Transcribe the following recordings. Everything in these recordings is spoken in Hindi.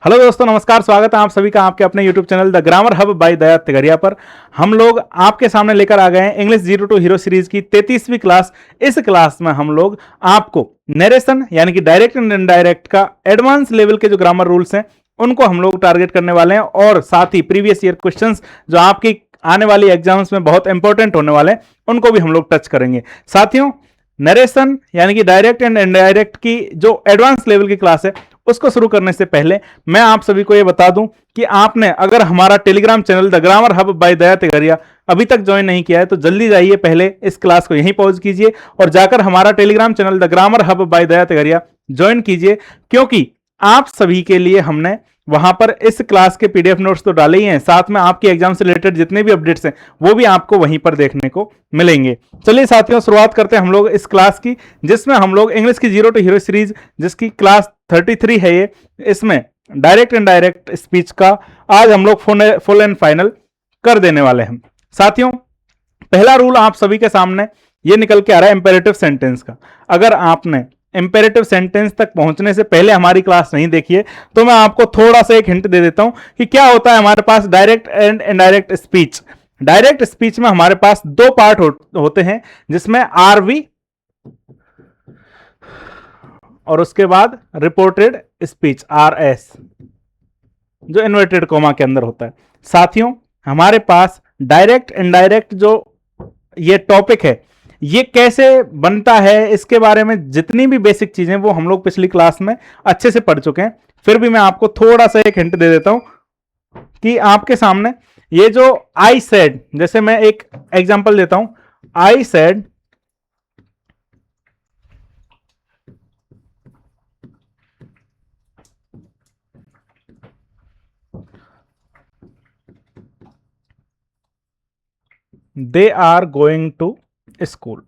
हेलो दोस्तों, नमस्कार। स्वागत है आप सभी का आपके अपने YouTube channel the grammar hub by Daya Tigaria पर। हम लोग आपके सामने लेकर आ गए हैं इंग्लिश 0 टू हीरो सीरीज की 33वीं क्लास। इस क्लास में हम लोग आपको नरेशन यानी कि डायरेक्ट एंड इनडायरेक्ट का एडवांस लेवल के जो ग्रामर रूल्स हैं उनको हम लोग टारगेट करने वाले हैं, और साथ ही प्रीवियस ईयर क्वेश्चंस जो आपकी आने वाली एग्जाम्स में बहुत इंपॉर्टेंट होने वाले हैं उनको भी हम लोग टच करेंगे। साथियों, नरेशन यानी कि डायरेक्ट एंड इनडायरेक्ट की जो एडवांस लेवल की क्लास है उसको शुरू करने से पहले मैं आप सभी को यह बता दूं कि आपने अगर हमारा Telegram channel the grammar hub by Daya Tigaria अभी तक ज्वाइन नहीं किया है तो जल्दी जाइए, पहले इस क्लास को यहीं पॉज कीजिए और जाकर हमारा Telegram channel the grammar hub by Daya Tigariya join कीजिए, क्योंकि आप सभी के लिए हमने वहां पर इस क्लास के पीडीएफ नोट्स तो डाले ही हैं, साथ में आपके एग्जाम से रिलेटेड जितने भी अपडेट्स हैं वो भी आपको वहीं पर देखने को मिलेंगे। चलिए साथियों, शुरुआत करते हैं हम लोग इस क्लास की, जिसमें हम लोग इंग्लिश की 0 टू हीरो सीरीज जिसकी क्लास 33 है ये, इसमें डायरेक्ट एंड डायरेक्ट स्पीच का आज हम लोग फुल एंड फाइनल कर देने वाले हैं। साथियों, पहला रूल आप सभी के सामने ये निकल के आ रहा है इंपेरेटिव सेंटेंस का। अगर आपने इंपेरेटिव सेंटेंस तक पहुंचने से पहले हमारी क्लास नहीं देखी है तो मैं आपको थोड़ा सा एक हिंट दे देता हूं कि क्या होता है हमारे पास direct and indirect speech. Direct speech में हमारे पास दो पार्ट होते हैं, जिसमें आरवी और उसके बाद रिपोर्टेड स्पीच आरएस, जो इन्वर्टेड कोमा के अंदर होता है। साथियों, हमारे पास डायरेक्ट इनडायरेक्ट जो ये टॉपिक है ये कैसे बनता है इसके बारे में जितनी भी बेसिक चीजें वो हम लोग पिछली क्लास में अच्छे से पढ़ चुके हैं, फिर भी मैं आपको थोड़ा सा एक हिंट दे देता हूं कि आपके सामने ये जो आई सेड, जैसे मैं एक एग्जांपल देता हूं, I said they are going to school.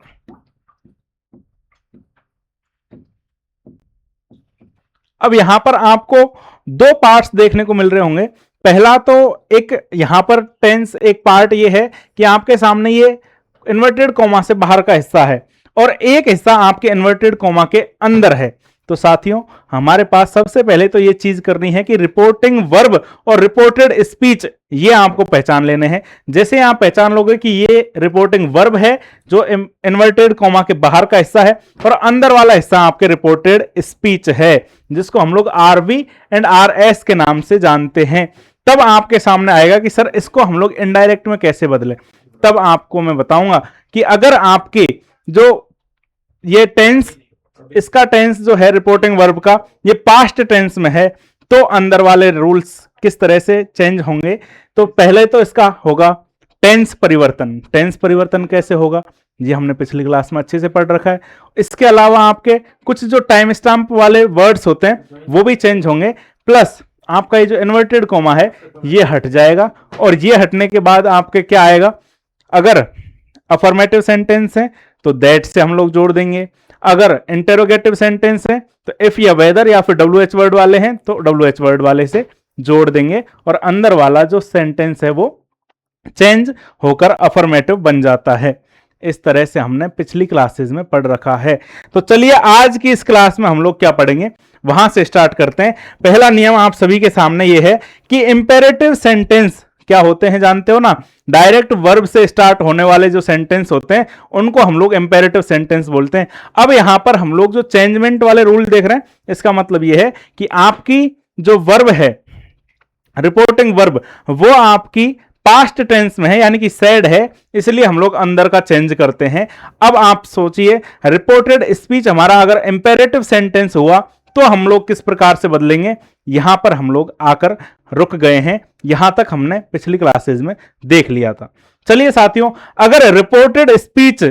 अब यहां पर आपको दो पार्ट्स देखने को मिल रहे होंगे। पहला तो एक यहां पर टेंस एक पार्ट ये है कि आपके सामने ये इन्वर्टेड कोमा से बाहर का हिस्सा है और एक हिस्सा आपके इन्वर्टेड कोमा के अंदर है। तो साथियों, हमारे पास सबसे पहले तो ये चीज करनी है कि रिपोर्टिंग वर्ब और रिपोर्टेड स्पीच ये आपको पहचान लेने हैं। जैसे आप पहचान लोगे कि ये रिपोर्टिंग वर्ब है जो इन्वर्टेड कोमा के बाहर का हिस्सा है और अंदर वाला हिस्सा आपके रिपोर्टेड स्पीच है, जिसको हम लोग आरवी एंड आरएस के नाम से जानते हैं। तब आपके सामने आएगा कि सर इसको हम लोग इनडायरेक्ट में कैसे बदले। तब आपको मैं बताऊंगा कि अगर आपके जो ये टेंस, इसका टेंस जो है रिपोर्टिंग वर्ब का ये पास्ट टेंस में है तो अंदर वाले रूल्स किस तरह से चेंज होंगे। तो पहले तो इसका होगा टेंस परिवर्तन। टेंस परिवर्तन कैसे होगा ये हमने पिछली क्लास में अच्छे से पढ़ रखा है। इसके अलावा आपके कुछ जो टाइम स्टैंप वाले वर्ड्स होते हैं वो भी चेंज होंगे, प्लस आपका ये जो इन्वर्टेड कोमा है ये हट जाएगा। और ये हटने के बाद आपके क्या आएगा, अगर अफर्मेटिव सेंटेंस है तो दैट से हम लोग जोड़ देंगे, अगर इंटेरोगेटिव सेंटेंस है तो इफ या वेदर या फिर WH वर्ड वाले हैं तो WH वर्ड वाले से जोड़ देंगे और अंदर वाला जो सेंटेंस है वो चेंज होकर अफर्मेटिव बन जाता है। इस तरह से हमने पिछली क्लासेस में पढ़ रखा है। तो चलिए आज की इस क्लास में हम लोग क्या पढ़ेंगे वहां से स्टार्ट करते हैं। पहला नियम आप सभी के सामने ये है कि इंपेरेटिव सेंटेंस क्या होते हैं जानते हो ना। डायरेक्ट वर्ब से स्टार्ट होने वाले जो सेंटेंस होते हैं उनको हम लोग इंपेरेटिव सेंटेंस बोलते हैं। अब यहां पर हम लोग जो चेंजमेंट वाले रूल देख रहे हैं इसका मतलब यह है कि आपकी जो वर्ब है रिपोर्टिंग वर्ब वो आपकी पास्ट टेंस में है, यानी कि सेड है, इसलिए हम लोग अंदर का चेंज करते हैं। अब आप सोचिए रिपोर्टेड स्पीच हमारा अगर इंपेरेटिव सेंटेंस हुआ तो हम लोग किस प्रकार से बदलेंगे, यहां पर हम लोग आकर रुक गए हैं। यहां तक हमने पिछली क्लासेस में देख लिया था। चलिए साथियों, अगर रिपोर्टेड स्पीच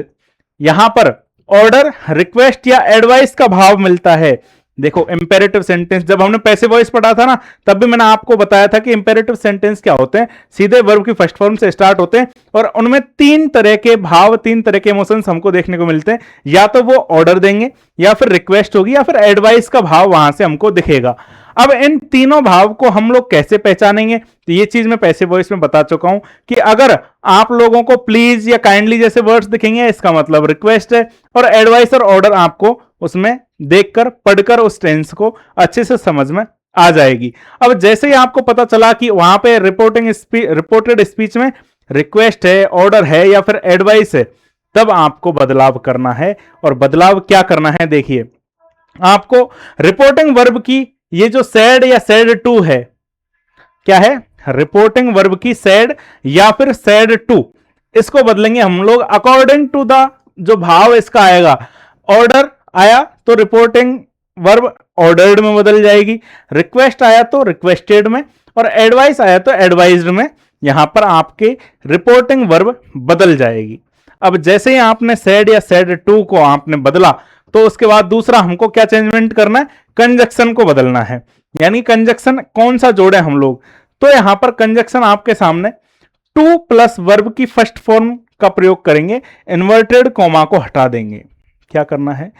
यहां पर ऑर्डर, रिक्वेस्ट या एडवाइस का भाव मिलता है, देखो इंपेरेटिव सेंटेंस जब हमने पैसिव वॉइस पढ़ा था ना तब भी मैंने आपको बताया था कि इंपेरेटिव सेंटेंस क्या होते हैं, सीधे वर्ब की फर्स्ट फॉर्म से स्टार्ट होते हैं और उनमें तीन तरह के भाव, तीन तरह के इमोशंस हमको देखने को मिलते हैं। या तो वो ऑर्डर देंगे या फिर रिक्वेस्ट होगी या फिर एडवाइस का भाव वहां से हमको दिखेगा। अब इन तीनों भाव को हम लोग कैसे पहचानेंगे, तो ये चीज मैं पैसिव वॉइस में बता चुका हूं कि अगर आप लोगों को प्लीज या काइंडली जैसे वर्ड्स दिखेंगे इसका मतलब रिक्वेस्ट है, और एडवाइस और ऑर्डर आपको उसमें देखकर पढ़कर उस टेंस को अच्छे से समझ में आ जाएगी। अब जैसे ही आपको पता चला कि वहां पे रिपोर्टेड स्पीच में रिक्वेस्ट है, ऑर्डर है या फिर एडवाइस है, तब आपको बदलाव करना है। और बदलाव क्या करना है, देखिए आपको रिपोर्टिंग वर्ब की ये जो सैड या सैड टू है, क्या है, रिपोर्टिंग वर्ब की सैड या फिर सैड टू, इसको बदलेंगे हम लोग अकॉर्डिंग टू द जो भाव इसका आएगा। ऑर्डर आया तो रिपोर्टिंग वर्ब ऑर्डर्ड में बदल जाएगी, रिक्वेस्ट आया तो रिक्वेस्टेड में, और एडवाइस आया तो एडवाइज्ड में। यहां पर आपके रिपोर्टिंग वर्ब बदल जाएगी। अब जैसे ही आपने सैड या सैड टू को आपने बदला, तो उसके बाद दूसरा हमको क्या चेंजमेंट करना है, कंजक्शन को बदलना है। यानी कंजक्शन कौन सा जोड़े हम लोग, तो यहां पर कंजक्शन आपके सामने टू प्लस वर्ब की फर्स्ट फॉर्म का प्रयोग करेंगे, इन्वर्टेड कॉमा को हटा देंगे। क्या करना है,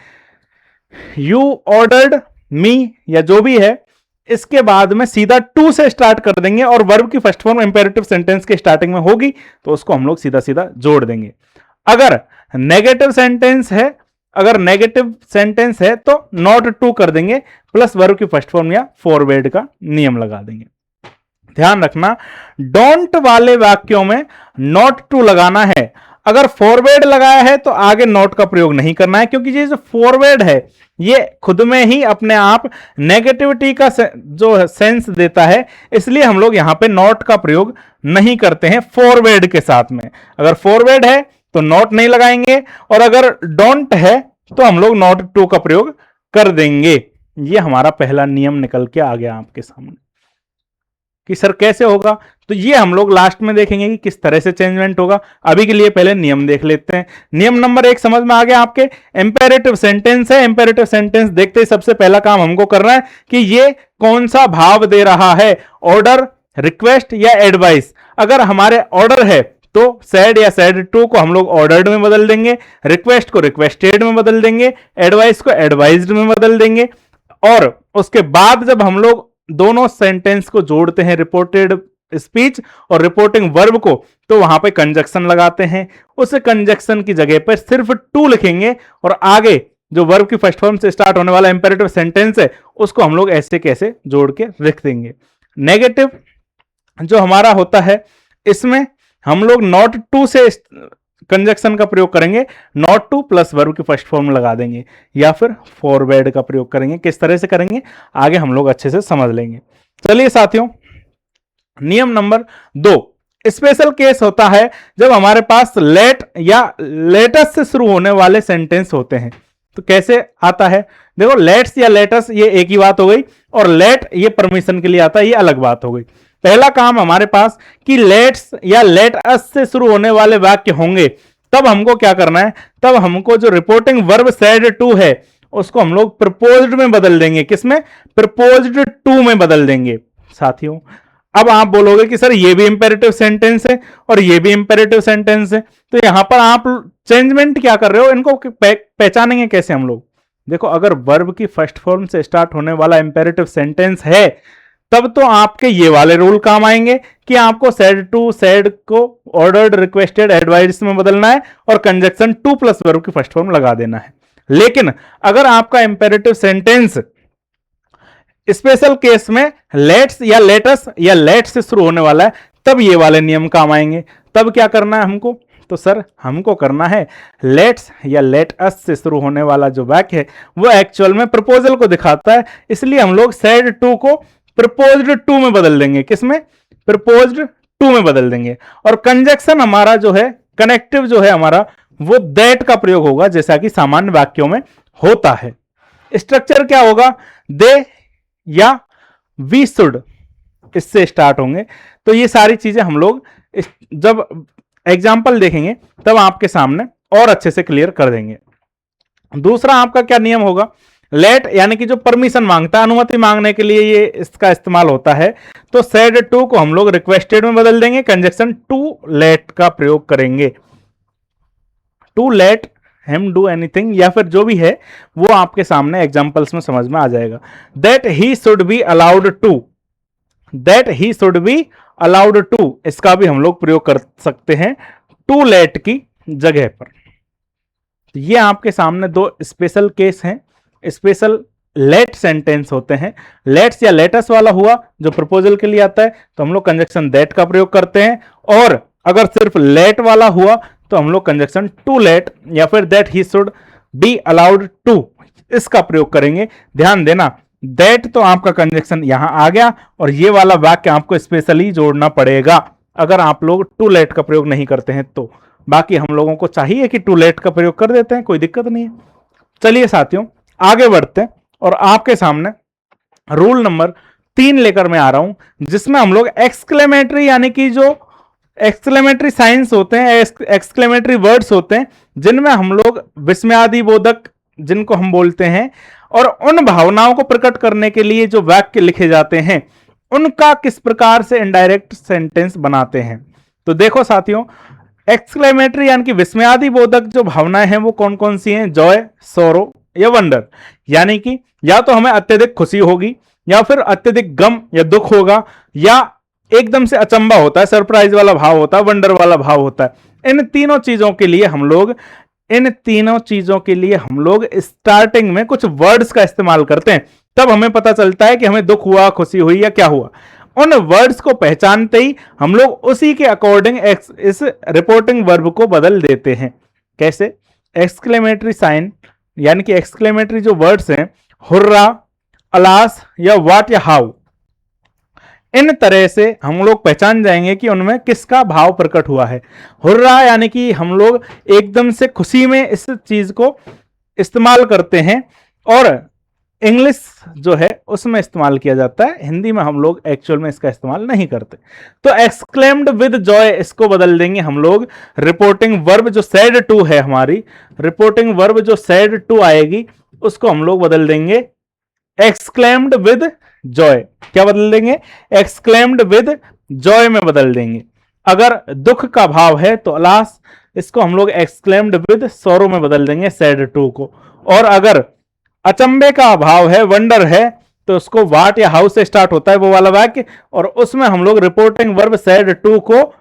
यू ऑर्डर्ड मी या जो भी है, इसके बाद में सीधा टू से स्टार्ट कर देंगे और वर्ब की फर्स्ट फॉर्म इंपेरेटिव सेंटेंस के स्टार्टिंग में होगी, तो उसको हम लोग सीधा सीधा जोड़ देंगे। अगर नेगेटिव सेंटेंस है, अगर नेगेटिव सेंटेंस है तो नॉट टू कर देंगे, प्लस वर्ब की फर्स्ट फॉर्म या फॉरवर्ड का नियम लगा देंगे। ध्यान रखना, डोंट वाले वाक्यों में नॉट टू लगाना है। अगर फॉरवर्ड लगाया है तो आगे नॉट का प्रयोग नहीं करना है, क्योंकि ये जो फॉरवर्ड है ये खुद में ही अपने आप नेगेटिविटी का जो सेंस देता है, इसलिए हम लोग यहां पे नॉट का प्रयोग नहीं करते हैं फॉरवर्ड के साथ में। अगर फॉरवर्ड है तो नॉट नहीं लगाएंगे, और अगर डोंट है तो हम लोग नॉट टू का प्रयोग कर देंगे। ये हमारा पहला नियम निकल के आ गया आपके सामने कि सर कैसे होगा, तो ये हम लोग लास्ट में देखेंगे कि किस तरह से चेंजमेंट होगा। अभी के लिए पहले नियम देख लेते हैं। नियम नंबर 1 समझ में आ गया आपके, इंपेरेटिव सेंटेंस है। इंपेरेटिव सेंटेंस देखते ही सबसे पहला काम हमको करना है कि ये कौन सा भाव दे रहा है, ऑर्डर, रिक्वेस्ट या एडवाइस। अगर हमारे ऑर्डर है तो सैड या सैड टू को हम लोग ऑर्डर्ड में बदल देंगे, रिक्वेस्ट को रिक्वेस्टेड में बदल देंगे, एडवाइस को एडवाइज्ड में बदल देंगे। और उसके बाद जब हम लोग दोनों सेंटेंस को जोड़ते हैं, रिपोर्टेड स्पीच और रिपोर्टिंग वर्ब को, तो वहां पे कंजक्शन लगाते हैं। उस कंजक्शन की जगह पर सिर्फ टू लिखेंगे और आगे जो वर्ब की फर्स्ट फॉर्म से स्टार्ट होने वाला इंपेरेटिव सेंटेंस है उसको हम लोग ऐसे कैसे जोड़ के लिख देंगे। नेगेटिव जो हमारा होता है, इसमें हम लोग नॉट टू से कंजक्शन का प्रयोग करेंगे, नॉट टू प्लस वर्ब की फर्स्ट फॉर्म लगा देंगे, या फिर फॉरवर्ड का प्रयोग करेंगे। किस तरह से करेंगे आगे हम लोग अच्छे से समझ लेंगे। चलिए साथियों, नियम नंबर 2, स्पेशल केस होता है जब हमारे पास लेट या लेटस से शुरू होने वाले सेंटेंस होते हैं। तो कैसे आता है, देखो लेट्स या लेटस ये एक ही बात हो गई, और लेट ये परमिशन के लिए आता है, ये अलग बात हो गई। पहला काम हमारे पास कि लेट्स या लेट अस से शुरू होने वाले वाक्य होंगे, तब हमको क्या करना है, तब हमको जो रिपोर्टिंग वर्ब सैड टू है उसको हम लोग प्रपोज्ड में बदल देंगे। किसमें, प्रपोज्ड टू में बदल देंगे। साथियों अब आप बोलोगे कि सर ये भी इंपेरेटिव सेंटेंस है और ये भी इंपेरेटिव सेंटेंस है, तो यहां पर आप चेंजमेंट क्या कर रहे हो, इनको पहचानेंगे कैसे हम लोग। देखो अगर वर्ब की फर्स्ट फॉर्म से स्टार्ट होने वाला इंपेरेटिव सेंटेंस है, तब तो आपके ये वाले रूल काम आएंगे कि आपको सैड टू सैड को ऑर्डर्ड, रिक्वेस्टेड, एडवाइज्ड में बदलना है और कंजक्शन टू प्लस वर्ब की फर्स्ट फॉर्म लगा देना है। लेकिन अगर आपका इंपेरेटिव सेंटेंस स्पेशल केस में लेट्स या लेटस या लेट से शुरू होने वाला है, तब ये वाले नियम काम आएंगे। तब क्या करना है हमको, तो सर हमको करना है लेट्स या लेट अस से शुरू होने वाला जो वाक्य है वो एक्चुअल में प्रपोजल को दिखाता है, इसलिए हम लोग सैड टू को प्रपोज्ड टू में बदल देंगे। किसमें, प्रपोज्ड टू में बदल देंगे। और कंजक्शन हमारा जो है, कनेक्टिव जो है हमारा, वो दैट का प्रयोग होगा, जैसा कि सामान्य वाक्यों में होता है। स्ट्रक्चर क्या होगा, दे या वी शुड, इससे स्टार्ट होंगे। तो ये सारी चीजें हम लोग जब एग्जाम्पल देखेंगे तब आपके सामने और अच्छे से क्लियर कर देंगे। दूसरा आपका क्या नियम होगा, लेट यानी कि जो परमिशन मांगता है, अनुमति मांगने के लिए ये इसका इस्तेमाल होता है, तो सैड टू को हम लोग रिक्वेस्टेड में बदल देंगे, कंजक्शन टू लेट का प्रयोग करेंगे। To let him do anything या फिर जो भी है वो आपके सामने एग्जांपल्स में समझ में आ जाएगा। That he should be allowed to, that he should be allowed to, इसका भी हम लोग प्रयोग कर सकते हैं टू लेट की जगह पर। तो ये आपके सामने दो स्पेशल केस हैं, स्पेशल लेट सेंटेंस होते हैं। लेट्स या लेटस वाला हुआ जो प्रपोजल के लिए आता है तो हम लोग कंजक्शन दैट का प्रयोग करते हैं, और अगर सिर्फ लेट वाला हुआ तो हम लोग कंजक्शन टू लेट या फिर that he should be allowed to, इसका प्रयोग करेंगे। ध्यान देना, दैट तो आपका कंजक्शन यहां आ गया, और ये वाला वाक्य आपको स्पेशली जोड़ना पड़ेगा अगर आप लोग टू लेट का प्रयोग नहीं करते हैं तो। बाकी हम लोगों को चाहिए कि टू लेट का प्रयोग कर देते हैं, कोई दिक्कत नहीं है। चलिए साथियों आगे बढ़ते हैं, और आपके सामने रूल नंबर 3 लेकर मैं आ रहा हूं, जिसमें हम लोग एक्सक्लेमेटरी यानी कि जो एक्सक्लेमेटरी साइंस होते हैं, एक्सक्लेमेटरी वर्ड्स होते हैं, जिनमें हम लोग विस्मयादि बोधक जिनको हम बोलते हैं, और उन भावनाओं को प्रकट करने के लिए जो वाक्य लिखे जाते हैं उनका किस प्रकार से इनडायरेक्ट सेंटेंस बनाते हैं। तो देखो साथियों, एक्सक्लेमेटरी यानी कि विस्मयादि बोधक जो भावनाएं हैं वो कौन कौन सी हैं? जॉय, सोरो या वंडर। यानी कि या तो हमें अत्यधिक खुशी होगी, या फिर अत्यधिक गम या दुख होगा, या एकदम से अचंबा होता है, सरप्राइज वाला भाव होता है, वंडर वाला भाव होता है। इन तीनों चीजों के लिए हम लोग स्टार्टिंग में कुछ वर्ड्स का इस्तेमाल करते हैं, तब हमें पता चलता है कि हमें दुख हुआ, खुशी हुई या क्या हुआ। उन वर्ड्स को पहचानते ही हम लोग उसी के अकॉर्डिंग इस रिपोर्टिंग वर्ब को बदल देते हैं। कैसे? एक्सक्लेमेटरी साइन यानी कि एक्सक्लेमेटरी जो वर्ड्स हैं, हुर्रा, अलास या व्हाट या हाउ, इन तरह से हम लोग पहचान जाएंगे कि उनमें किसका भाव प्रकट हुआ है। हुर्रा यानी कि हम लोग एकदम से खुशी में इस चीज को इस्तेमाल करते हैं, और इंग्लिश जो है उसमें इस्तेमाल किया जाता है, हिंदी में हम लोग एक्चुअल में इसका इस्तेमाल नहीं करते। तो एक्सक्लेम्ड विद जॉय इसको बदल देंगे हम लोग। रिपोर्टिंग वर्ब जो सैड टू है, हमारी रिपोर्टिंग वर्ब जो सैड टू आएगी उसको हम लोग बदल देंगे एक्सक्लेम्ड विद जॉय। क्या बदल देंगे? एक्सक्लेम्ड विद जॉय में बदल देंगे। अगर दुख का भाव है तो अलास, इसको हम लोग एक्सक्लेम्ड विद सोरो में बदल देंगे, सैड टू को। और अगर अचंबे का भाव है, वंडर है, तो उसको वाट या हाउ से स्टार्ट होता है वो वाला वाक्य, और उसमें हम लोग रिपोर्टिंग वर्ब सैड टू को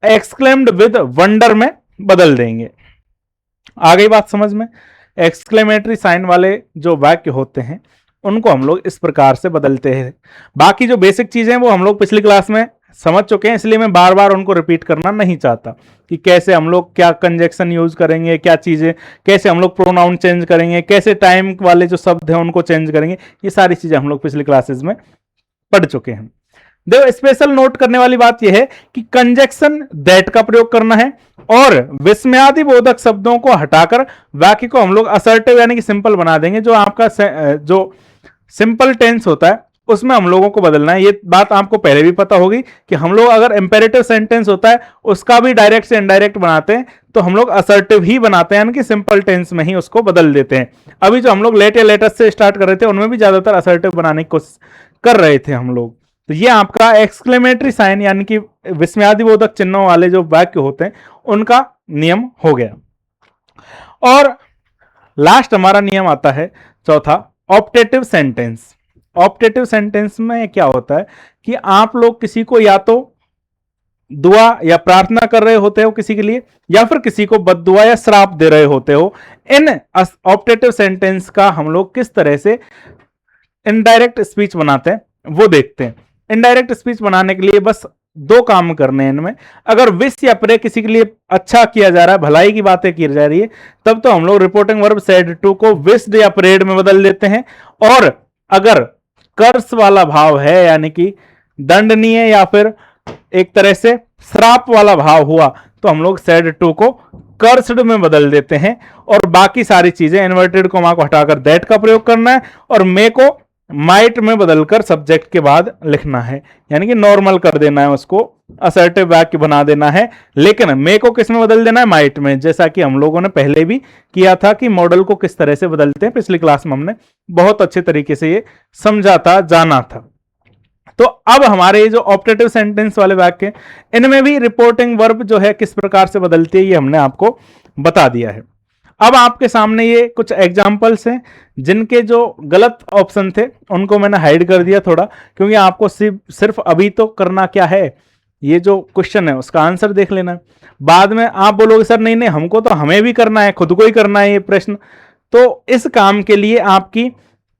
एक्सक्लेम्ड विद वंडर में बदल देंगे। आ गई बात समझ में? एक्सक्लेमेटरी साइन वाले जो वाक्य होते हैं उनको हम लोग इस प्रकार से बदलते हैं। बाकी जो बेसिक चीजें हैं वो हम लोग पिछली क्लास में समझ चुके हैं, इसलिए मैं बार बार उनको रिपीट करना नहीं चाहता कि कैसे हम लोग क्या कंजक्शन यूज करेंगे, क्या चीजें, कैसे हम लोग प्रोनाउन चेंज करेंगे, कैसे टाइम वाले जो शब्द हैं उनको चेंज करेंगे। ये सारी चीजें हम लोग पिछली क्लासेस में पढ़ चुके हैं। देखो, स्पेशल नोट करने वाली बात यह है कि कंजक्शन दैट का प्रयोग करना है, और विस्मयादि बोधक शब्दों को हटाकर वाक्य को हम लोग असर्टिव यानी कि सिंपल बना देंगे। जो आपका जो सिंपल टेंस होता है उसमें हम लोगों को बदलना है। ये बात आपको पहले भी पता होगी कि हम लोग अगर इंपेरेटिव सेंटेंस होता है उसका भी डायरेक्ट से इनडायरेक्ट बनाते हैं तो हम लोग असर्टिव ही बनाते हैं, यानी कि सिंपल टेंस में ही उसको बदल देते हैं। अभी जो हम लोग लेट या लेटेस्ट से स्टार्ट कर रहे थे उनमें भी ज्यादातर असर्टिव बनाने की कोशिश कर रहे थे हम लोग। तो ये आपका एक्सक्लेमेटरी साइन यानी कि विस्मयादिबोधक चिन्हों वाले जो वाक्य होते हैं उनका नियम हो गया। और लास्ट हमारा नियम आता है चौथा, ऑप्टेटिव सेंटेंस। ऑप्टेटिव सेंटेंस में क्या होता है कि आप लोग किसी को या तो दुआ या प्रार्थना कर रहे होते हो किसी के लिए, या फिर किसी को बद्दुआ या श्राप दे रहे होते हो। इन ऑप्टेटिव सेंटेंस का हम लोग किस तरह से इनडायरेक्ट स्पीच बनाते हैं वो देखते हैं। इनडायरेक्ट स्पीच बनाने के लिए बस दो काम करने हैं इनमें। अगर विश या प्रे किसी के लिए अच्छा किया जा रहा है, भलाई की बातें की जा रही है, तब तो हम लोग रिपोर्टिंग वर्ब सैड टू को विश्ड या प्रेड में बदल देते हैं। और अगर कर्स वाला भाव है यानी कि दंडनीय या फिर एक तरह से श्राप वाला भाव हुआ तो हम लोग सैड टू को कर्स्ड में बदल देते हैं। और बाकी सारी चीजें इन्वर्टेड कोमा को हटाकर दैट का प्रयोग करना है, और मे को माइट में बदलकर सब्जेक्ट के बाद लिखना है, यानी कि नॉर्मल कर देना है, उसको असर्टिव वाक्य बना देना है। लेकिन मे को किस में बदल देना है? माइट में, जैसा कि हम लोगों ने पहले भी किया था कि मॉडल को किस तरह से बदलते हैं। पिछली क्लास में हमने बहुत अच्छे तरीके से ये समझा था, जाना था। तो अब हमारे ये जो ऑप्टेटिव सेंटेंस वाले वाक्य इनमें भी रिपोर्टिंग वर्ब जो है किस प्रकार से बदलती है ये हमने आपको बता दिया है। अब आपके सामने ये कुछ एग्जाम्पल्स हैं जिनके जो गलत ऑप्शन थे उनको मैंने हाइड कर दिया थोड़ा, क्योंकि आपको सिर्फ अभी तो करना क्या है, ये जो क्वेश्चन है उसका आंसर देख लेना है। बाद में आप बोलोगे सर नहीं नहीं हमको तो हमें भी करना है, खुद को ही करना है ये प्रश्न। तो इस काम के लिए आपकी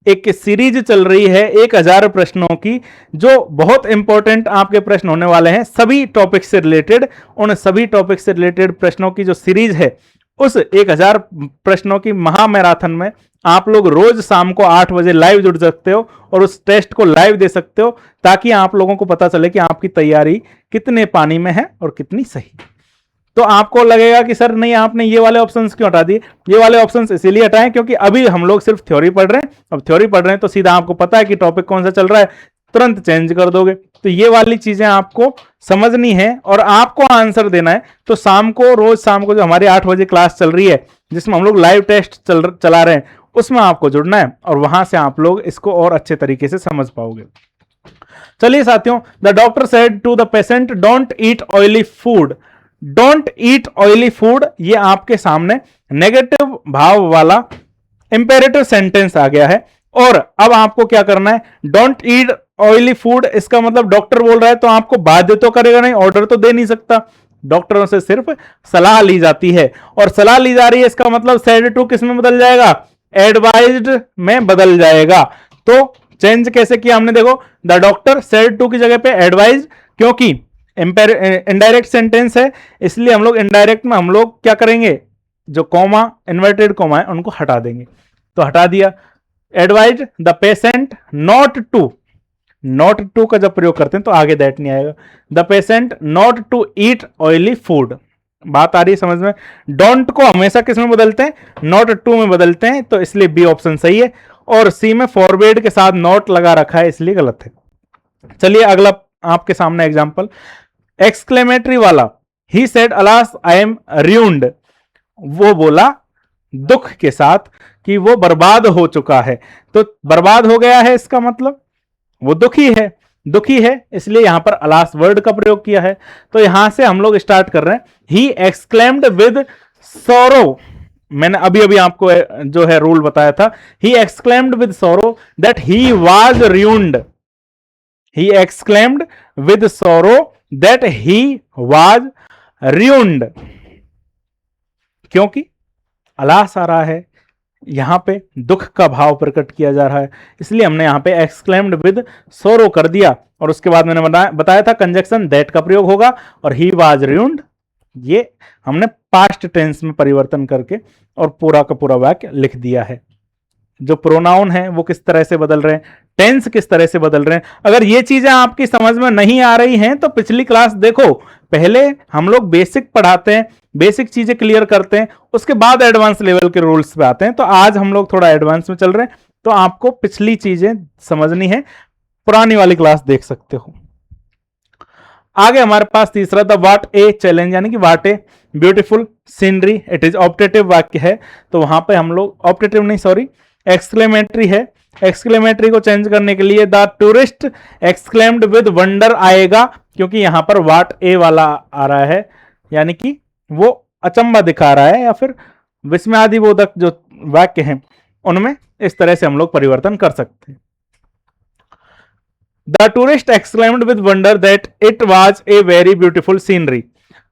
एक सीरीज चल रही है 1000 प्रश्नों की, जो बहुत इंपॉर्टेंट आपके प्रश्न होने वाले हैं सभी टॉपिक से रिलेटेड। उन सभी टॉपिक से रिलेटेड प्रश्नों की जो सीरीज है, उस 1000 प्रश्नों की महा मैराथन में आप लोग रोज शाम को 8 बजे लाइव जुड़ सकते हो और उस टेस्ट को लाइव दे सकते हो, ताकि आप लोगों को पता चले कि आपकी तैयारी कितने पानी में है और कितनी सही। तो आपको लगेगा कि सर नहीं, आपने ये वाले ऑप्शंस क्यों हटा दिए? ये वाले ऑप्शंस इसीलिए हटाएं क्योंकि अभी हम लोग सिर्फ थ्योरी पढ़ रहे हैं। अब थ्योरी पढ़ रहे हैं तो सीधा आपको पता है कि टॉपिक कौन सा चल रहा है, तुरंत चेंज कर दोगे। तो ये वाली चीजें आपको समझनी है और आपको आंसर देना है। तो शाम को, रोज शाम को जो हमारी 8 बजे क्लास चल रही है, जिसमें हम लोग लाइव टेस्ट चला रहे हैं, उसमें आपको जुड़ना है और वहां से आप लोग इसको और अच्छे तरीके से समझ पाओगे। चलिए साथियों, the doctor said to the patient don't eat oily food. Don't eat oily food, ये आपके सामने नेगेटिव भाव वाला इंपेरेटिव सेंटेंस आ गया है। और अब आपको क्या करना है? डोंट ईट ऑयली फूड, इसका मतलब डॉक्टर बोल रहा है तो आपको बाध्य तो करेगा नहीं, ऑर्डर तो दे नहीं सकता। डॉक्टरों से सिर्फ सलाह ली जाती है और सलाह ली जा रही है, इसका मतलब सेड टू किस में बदल जाएगा? एडवाइज्ड में बदल जाएगा। तो चेंज कैसे किया हमने? देखो, द डॉक्टर सेड टू की जगह पे एडवाइज, क्योंकि इनडायरेक्ट सेंटेंस है, इसलिए हम लोग इनडायरेक्ट में हम लोग क्या करेंगे? जो कॉमा, इन्वर्टेड कॉमा है, उनको हटा देंगे। तो हटा दिया। Advise the patient not to, not to का जब प्रयोग करते हैं तो आगे दैट नहीं आएगा। The patient not to eat oily food. बात आ रही है समझ में? डोंट को हमेशा किस में बदलते हैं? नॉट टू में बदलते हैं, तो इसलिए बी ऑप्शन सही है। और सी में फॉरवर्ड के साथ नॉट लगा रखा है, इसलिए गलत है। चलिए अगला आपके सामने एग्जांपल, एक्सक्लेमेटरी वाला। He said alas I am ruined, वो बोला दुख के साथ कि वो बर्बाद हो चुका है। तो बर्बाद हो गया है, इसका मतलब वो दुखी है, दुखी है, इसलिए यहां पर अलास वर्ड का प्रयोग किया है। तो यहां से हम लोग स्टार्ट कर रहे हैं। ही एक्सक्लेम्ड विद सोरो, मैंने अभी अभी आपको जो है रूल बताया था। ही एक्सक्लेम्ड विद सोरो that he was ruined। He exclaimed with sorrow that he was ruined। क्योंकि अलास आ रहा है, यहां पे दुख का भाव प्रकट किया जा रहा है, इसलिए हमने यहां पे एक्सक्लेम्ड विद सोरो कर दिया। और उसके बाद मैंने बताया था कंजक्शन दैट का प्रयोग होगा और ही वाज ruined, ये हमने पास्ट टेंस में परिवर्तन करके और पूरा का पूरा वाक्य लिख दिया है। जो प्रोनाउन है वो किस तरह से बदल रहे हैं, टेंस किस तरह से बदल रहे हैं। अगर ये चीजें आपकी समझ में नहीं आ रही हैं तो पिछली क्लास देखो। पहले हम लोग बेसिक पढ़ाते हैं, बेसिक चीजें क्लियर करते हैं, उसके बाद एडवांस लेवल के रूल्स पे आते हैं। तो आज हम लोग थोड़ा एडवांस में चल रहे हैं, तो आपको पिछली चीजें समझनी है, पुरानी वाली क्लास देख सकते हो। आगे हमारे पास तीसरा था व्हाट ए चैलेंज, यानी कि what a beautiful scenery. It is optative वाक्य है, तो वहां पे हम लोग ऑप्टेटिव नहीं, सॉरी, एक्सक्लेमेटरी है। एक्सक्लेमेटरी को चेंज करने के लिए the tourist exclaimed with wonder आएगा, क्योंकि यहां पर व्हाट ए वाला आ रहा है, यानी कि वो अचंबा दिखा रहा है, या फिर विस्मयादिबोधक जो वाक्य हैं उनमें इस तरह से हम लोग परिवर्तन कर सकते हैं। The tourist exclaimed with wonder that it was a very beautiful scenery.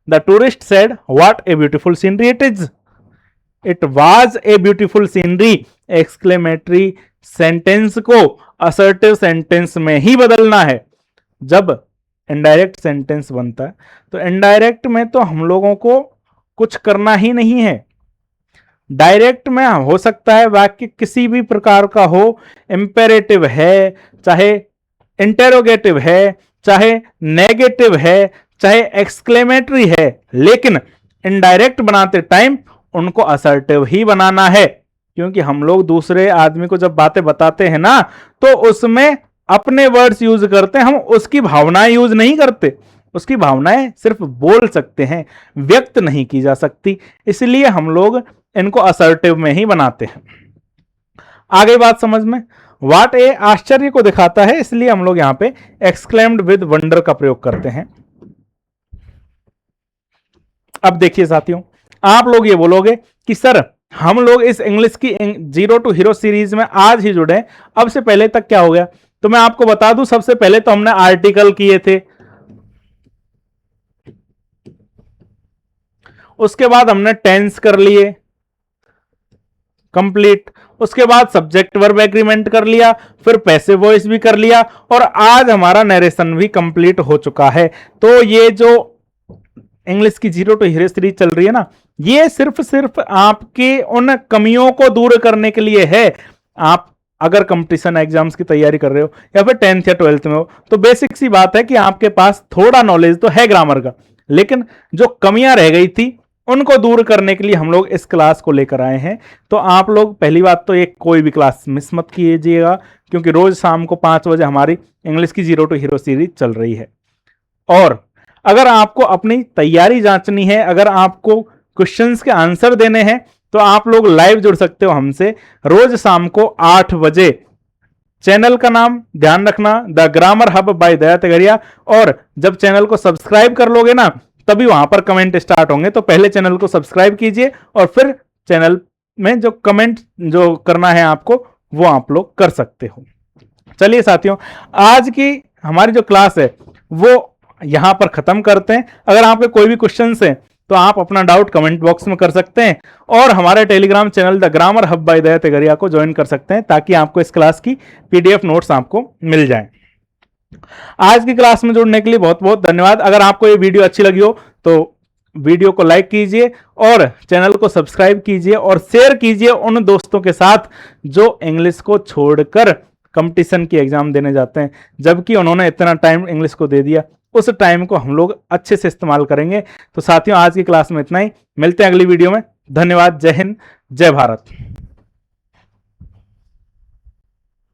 The tourist said, "What a beautiful scenery it is." It was a beautiful scenery. Exclamatory sentence को assertive sentence में ही बदलना है। जब indirect sentence बनता है तो indirect में तो हम लोगों को कुछ करना ही नहीं है। डायरेक्ट में हो सकता है वाक्य किसी भी प्रकार का हो, इंपेरेटिव है, चाहे इंटेरोगेटिव है, चाहे नेगेटिव है, चाहे एक्सक्लेमेटरी है, लेकिन इनडायरेक्ट बनाते टाइम उनको असर्टिव ही बनाना है। क्योंकि हम लोग दूसरे आदमी को जब बातें बताते हैं ना, तो उसमें अपने वर्ड्स यूज करते हैं, हम उसकी भावनाएं यूज नहीं करते। उसकी भावनाएं सिर्फ बोल सकते हैं, व्यक्त नहीं की जा सकती, इसलिए हम लोग इनको असर्टिव में ही बनाते हैं। आगे बात समझ में? व्हाट ए आश्चर्य को दिखाता है, इसलिए हम लोग यहां पे एक्सक्लेम्ड विद वंडर का प्रयोग करते हैं। अब देखिए साथियों, आप लोग ये बोलोगे कि सर हम लोग इस इंग्लिश की जीरो टू हीरो सीरीज में आज ही जुड़े, अब से पहले तक क्या हो गया? तो मैं आपको बता दूं, सबसे पहले तो हमने आर्टिकल किए थे, उसके बाद हमने टेंस कर लिए कंप्लीट, उसके बाद सब्जेक्ट वर्ब एग्रीमेंट कर लिया, फिर पैसिव वॉइस भी कर लिया, और आज हमारा नरेशन भी कंप्लीट हो चुका है। तो ये जो इंग्लिश की 0 to हीरो सीरीज चल रही है ना, ये सिर्फ आपके उन कमियों को दूर करने के लिए है। आप अगर कंपटीशन एग्जाम्स की तैयारी कर रहे हो या फिर 10th या 12th में हो, तो बेसिक सी बात है कि आपके पास थोड़ा नॉलेज तो है ग्रामर का, लेकिन जो कमियां रह गई थी उनको दूर करने के लिए हम लोग इस क्लास को लेकर आए हैं। तो आप लोग पहली बात तो एक कोई भी क्लास मिस मत कीजिएगा, क्योंकि रोज शाम को 5 बजे हमारी इंग्लिश की 0 to हीरो सीरीज चल रही है। और अगर आपको अपनी तैयारी जांचनी है, अगर आपको क्वेश्चंस के आंसर देने हैं, तो आप लोग लाइव जुड़ सकते हो हमसे रोज शाम को 8 बजे। चैनल का नाम ध्यान रखना, the grammar hub by Daya तगड़िया। और जब चैनल को सब्सक्राइब कर लोगे ना, तभी वहां पर कमेंट स्टार्ट होंगे। तो पहले चैनल को सब्सक्राइब कीजिए और फिर चैनल में जो कमेंट जो करना है आपको, वो आप लोग कर सकते हो। चलिए साथियों, आज की हमारी जो क्लास है वो यहां पर खत्म करते हैं। अगर आपके कोई भी क्वेश्चन है तो आप अपना डाउट कमेंट बॉक्स में कर सकते हैं, और हमारे telegram channel the grammar hub by Daya Tagadiya को ज्वाइन कर सकते हैं, ताकि आपको इस क्लास की पीडीएफ नोट्स आपको मिल जाएं। आज की क्लास में जुड़ने के लिए बहुत बहुत धन्यवाद। अगर आपको ये वीडियो अच्छी लगी हो तो वीडियो को लाइक कीजिए और चैनल को सब्सक्राइब कीजिए और शेयर कीजिए उन दोस्तों के साथ जो इंग्लिश को छोड़कर कंपटीशन की एग्जाम देने जाते हैं, जबकि उन्होंने इतना टाइम इंग्लिश को दे दिया। उस टाइम को हम लोग अच्छे से इस्तेमाल करेंगे। तो साथियों, आज की क्लास में इतना ही, मिलते हैं अगली वीडियो में। धन्यवाद। जय हिंद, जय भारत।